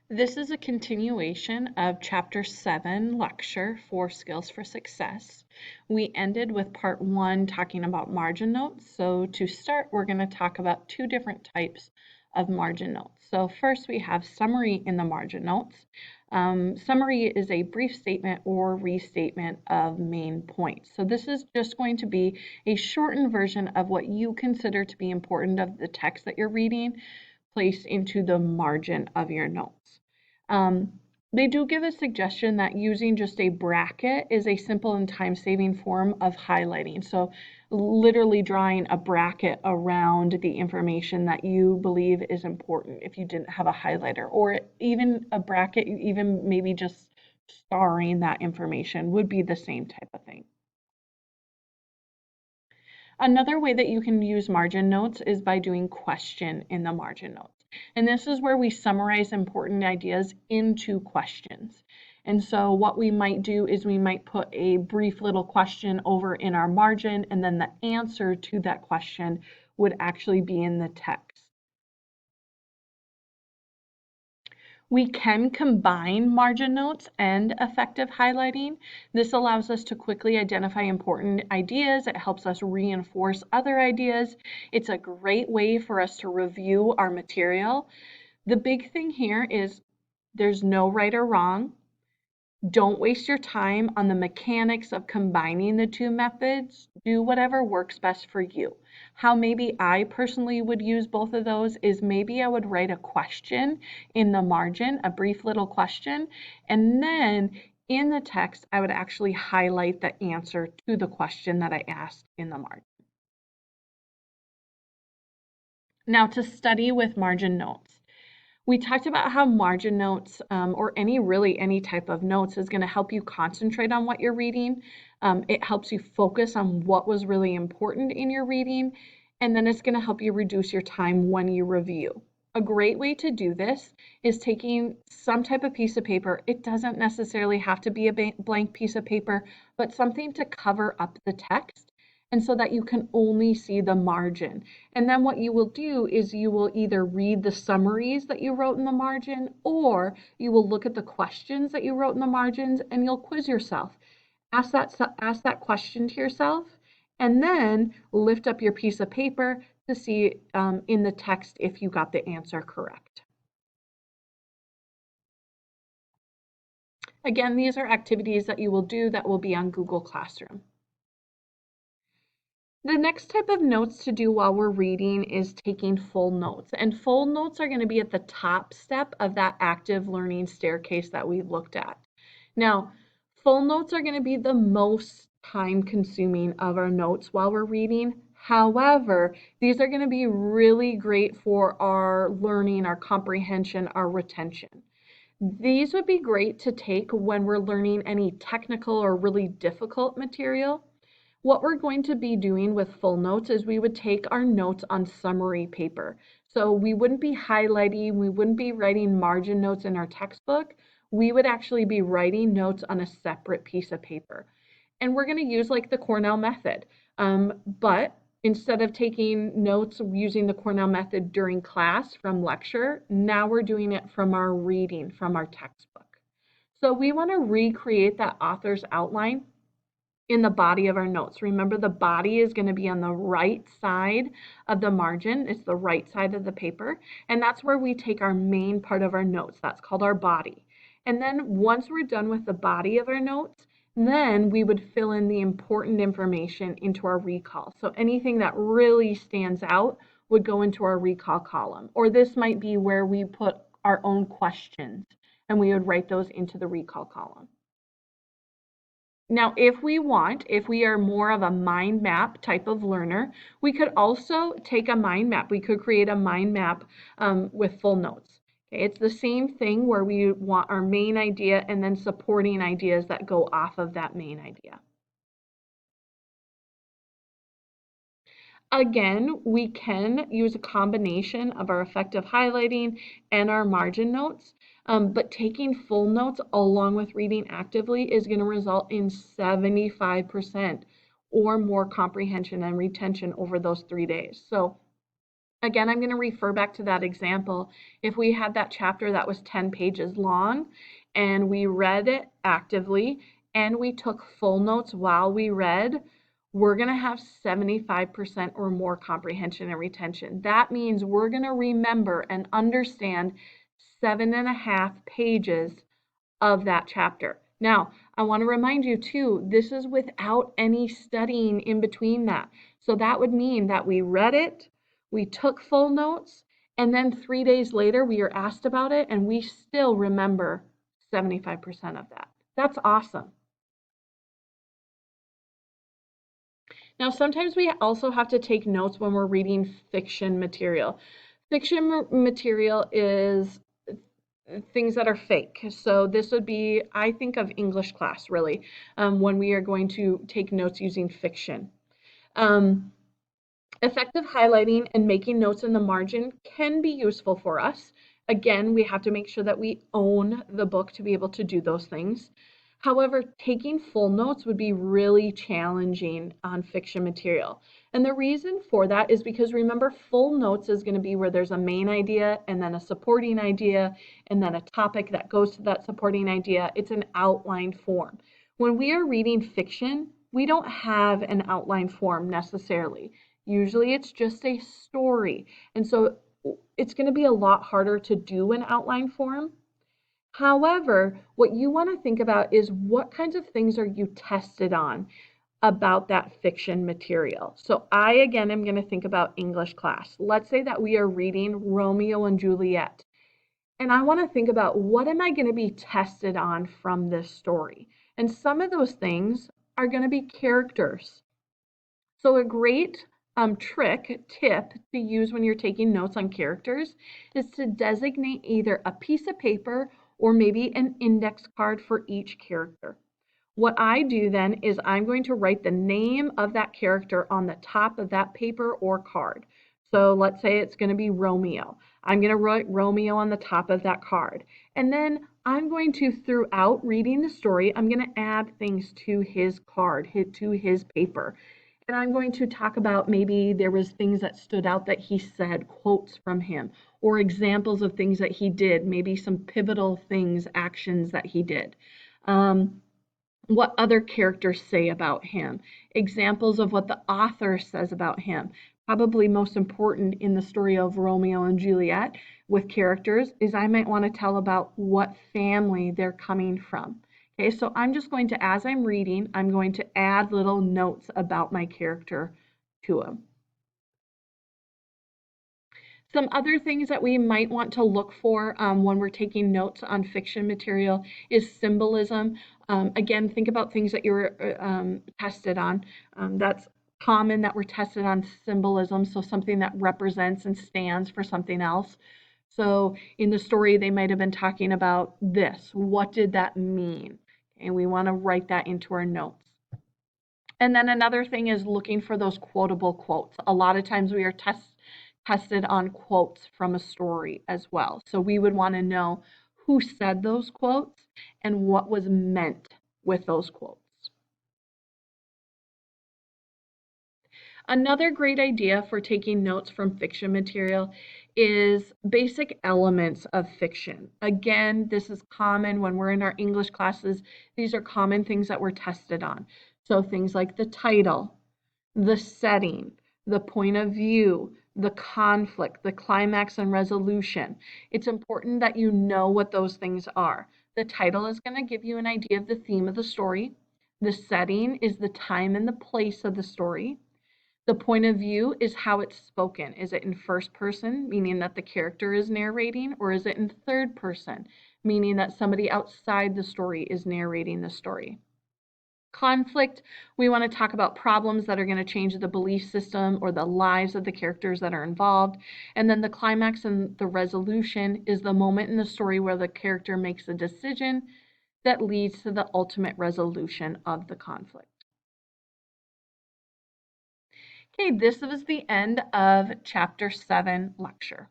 This is a continuation of Chapter 7 lecture for Skills for Success. We ended with part 1 talking about margin notes. So to start, we're going to talk about two different types of margin notes. So first we have summary in the margin notes. Summary is a brief statement or restatement of main points. So this is just going to be a shortened version of what you consider to be important of the text that you're reading, placed into the margin of your notes. They do give a suggestion that using just a bracket is a simple and time-saving form of highlighting. So literally drawing a bracket around the information that you believe is important if you didn't have a highlighter, or even a bracket, even maybe just starring that information would be the same type of thing. Another way that you can use margin notes is by doing question in the margin notes. And this is where we summarize important ideas into questions. And so what we might do is we might put a brief little question over in our margin, and then the answer to that question would actually be in the text. We can combine margin notes and effective highlighting. This allows us to quickly identify important ideas. It helps us reinforce other ideas. It's a great way for us to review our material. The big thing here is there's no right or wrong. Don't waste your time on the mechanics of combining the two methods. Do whatever works best for you. How maybe I personally would use both of those is maybe I would write a question in the margin, a brief little question, and then in the text, I would actually highlight the answer to the question that I asked in the margin. Now, to study with margin notes. We talked about how margin notes, or any type of notes, is going to help you concentrate on what you're reading. It helps you focus on what was really important in your reading, and then it's going to help you reduce your time when you review. A great way to do this is taking some type of piece of paper. It doesn't necessarily have to be a blank piece of paper, but something to cover up the text, and so that you can only see the margin. And then what you will do is you will either read the summaries that you wrote in the margin, or you will look at the questions that you wrote in the margins and you'll quiz yourself. Ask that question to yourself, and then lift up your piece of paper to see in the text if you got the answer correct. Again, these are activities that you will do that will be on Google Classroom. The next type of notes to do while we're reading is taking full notes. And full notes are going to be at the top step of that active learning staircase that we've looked at. Now, full notes are going to be the most time consuming of our notes while we're reading. However, these are going to be really great for our learning, our comprehension, our retention. These would be great to take when we're learning any technical or really difficult material. What we're going to be doing with full notes is we would take our notes on summary paper. So we wouldn't be highlighting, we wouldn't be writing margin notes in our textbook. We would actually be writing notes on a separate piece of paper. And we're going to use like the Cornell method. But instead of taking notes using the Cornell method during class from lecture, now we're doing it from our reading, from our textbook. So we want to recreate that author's outline in the body of our notes. Remember, the body is going to be on the right side of the margin. It's the right side of the paper, and that's where we take our main part of our notes. That's called our body. And then once we're done with the body of our notes, then we would fill in the important information into our recall. So anything that really stands out would go into our recall column. Or this might be where we put our own questions, and we would write those into the recall column. Now, if we are more of a mind map type of learner, we could also take a mind map. We could create a mind map with full notes. Okay, it's the same thing where we want our main idea and then supporting ideas that go off of that main idea. Again, we can use a combination of our effective highlighting and our margin notes, but taking full notes along with reading actively is going to result in 75% or more comprehension and retention over those 3 days. So Again, I'm going to refer back to that example. If we had that chapter that was 10 pages long and we read it actively and we took full notes while we read, we're going to have 75% or more comprehension and retention. That means we're going to remember and understand 7.5 pages of that chapter. Now, I want to remind you too, this is without any studying in between that. So that would mean that we read it, we took full notes, and then 3 days later we are asked about it and we still remember 75% of that. That's awesome. Now, sometimes we also have to take notes when we're reading fiction material. Fiction material is things that are fake. So this would be, I think of English class really, when we are going to take notes using fiction. Effective highlighting and making notes in the margin can be useful for us. Again, we have to make sure that we own the book to be able to do those things. However, taking full notes would be really challenging on fiction material. And the reason for that is because remember, full notes is going to be where there's a main idea and then a supporting idea and then a topic that goes to that supporting idea. It's an outline form. When we are reading fiction, we don't have an outline form necessarily. Usually it's just a story. And so it's going to be a lot harder to do an outline form. However, what you want to think about is what kinds of things are you tested on about that fiction material. So I, again, am going to think about English class. Let's say that we are reading Romeo and Juliet. And I want to think about what am I going to be tested on from this story? And some of those things are going to be characters. So a great tip to use when you're taking notes on characters is to designate either a piece of paper or maybe an index card for each character. What I do then is I'm going to write the name of that character on the top of that paper or card. So let's say it's going to be Romeo. I'm going to write Romeo on the top of that card. And then I'm going to, throughout reading the story, I'm going to add things to his card, to his paper. And I'm going to talk about maybe there was things that stood out that he said, quotes from him, or examples of things that he did, maybe some pivotal things, actions that he did. What other characters say about him, examples of what the author says about him. Probably most important in the story of Romeo and Juliet with characters is I might want to tell about what family they're coming from. Okay, so I'm just going to, as I'm reading, I'm going to add little notes about my character to them. Some other things that we might want to look for when we're taking notes on fiction material is symbolism. Again, think about things that you're tested on. That's common that we're tested on symbolism, so something that represents and stands for something else. So in the story, they might have been talking about this. What did that mean? And we want to write that into our notes. And then another thing is looking for those quotable quotes. A lot of times we are tested on quotes from a story as well. So we would want to know who said those quotes and what was meant with those quotes. Another great idea for taking notes from fiction material is basic elements of fiction. Again, this is common when we're in our English classes. These are common things that we're tested on. So things like the title, the setting, the point of view, the conflict, the climax and resolution. It's important that you know what those things are. The title is going to give you an idea of the theme of the story. The setting is the time and the place of the story. The point of view is how it's spoken. Is it in first person, meaning that the character is narrating, or is it in third person, meaning that somebody outside the story is narrating the story? Conflict, we want to talk about problems that are going to change the belief system or the lives of the characters that are involved. And then the climax and the resolution is the moment in the story where the character makes a decision that leads to the ultimate resolution of the conflict. Okay, this was the end of Chapter 7 lecture.